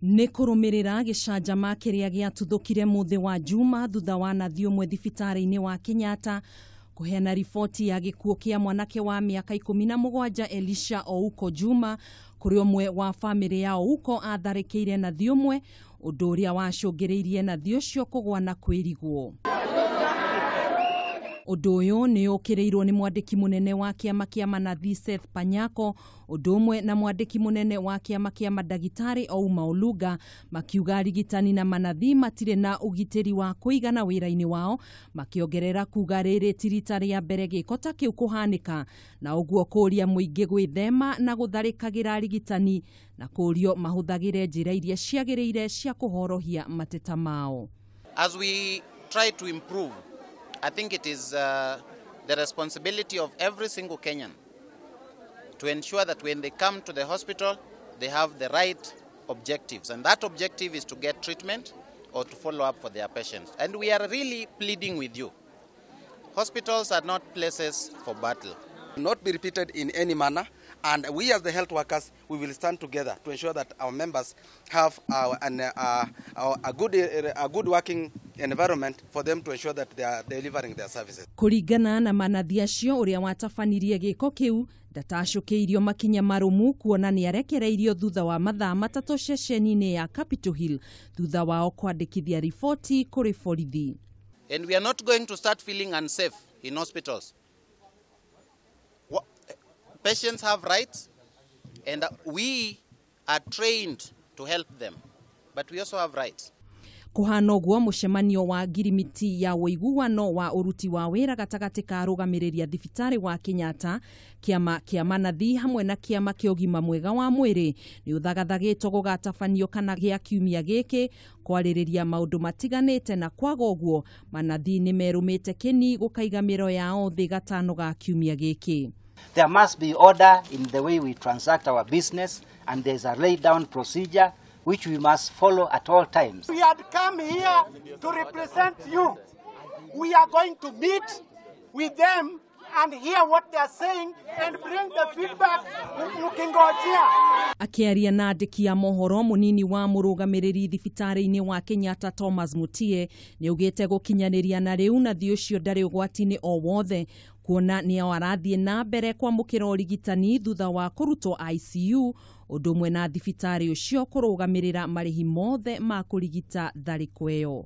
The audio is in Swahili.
Nĩ kũrũmĩrĩra gĩcanjama kĩrĩa gĩatuthũkire mũthĩ wa Juma thutha wa nathi ũmwe thibitari-ini wa Kenyatta kũheana riboti ya gĩkuũ kĩa mwanake wa mĩaka 17 Elisha Ouko Juma kũrĩ ũmwe wa famĩlĩ ya Ouko atharĩkĩire nathi ũmwe, ũndũ ũrĩa wacungiriirie nathi ũcio kugua na kwirigwo. Ũndũ ũyũ nĩ ũkĩrĩirwo nĩ mwandiki munene wa kiama kĩa manathi Seth Panyako, ũndũ ũmwe na mwandiki munene wa kiama kĩa thibitari-ini Ouma Oluga, makiuga arigitani na manathi matirĩ na ugitĩri wa kuiga na wira-ini wao, makiongerera kuga rĩrĩ ti rita rĩa mbere gĩko ta kĩu kũhanĩka, na ũguo kũria mũingĩ gwĩthema na gũtharĩkagĩra arigitani na kũrio mahũthagĩre njĩra iria ciagĩrĩire cia kũhorohia mateta mao. As we try to improve, I think it is the responsibility of every single Kenyan to ensure that when they come to the hospital, they have the right objectives. And that objective is to get treatment or to follow up for their patients. And we are really pleading with you. Hospitals are not places for battle. Not be repeated in any manner, and we as the health workers, we will stand together to ensure that our members have a good working environment for them to ensure that they are delivering their services. Kũringana na manathi acio ũrĩa watabanirie gĩko kĩu, ndatacũkĩirio makinya marũmu kuona nĩ arekereirio thutha wa mathaa matatũ ceceni-inĩ ya Capitol Hill thutha wao kwandĩkithia riboti kũrĩ borithi. And we are not going to start feeling unsafe in hospitals. Patients have rights, and we are trained to help them, but we also have rights. Kũhana ũguo mũcemanio wa ngirimiti ya ũiguano wa ũruti wa wĩra gatagatĩ ka arũgamĩrĩria thibitari wa Kenyatta, kiama kĩa manathi hamwe na kiama kĩa ũgima mwega wa mwĩrĩ nĩ ũthagathagĩtwo gũgatabanio kana gĩa kiumia gĩkĩ kwarĩrĩria maũndũ matiganĩte, na kwaga ũguo manathi nĩ merũmĩte kĩni gũkaiga mĩro yao thĩ gatano ga kiumia gĩkĩ. There must be order in the way we transact our business, and there's a laid down procedure which we must follow at all times. We had come here to represent you. We are going to meet with them and hear what they are saying and bring the feedback mukingojea. Akiaria na andĩki a mohoro, mũnini wa mũrũgamĩrĩri thibitari-ini wa Kenyatta Thomas Mutie nĩ ugĩte gũkinyanĩria na rĩu nathi ũcio ndarĩ ũgwati-inĩ o wothe, kuona nĩ arathiĩ na mbere kwamũkĩra ũrigitani thutha wa kũrutwo ICU, ũndũ ũmwe na thibitari ũcio kũrũgamĩrĩra marĩhi mothe ma kũrigita tharĩko ĩyo.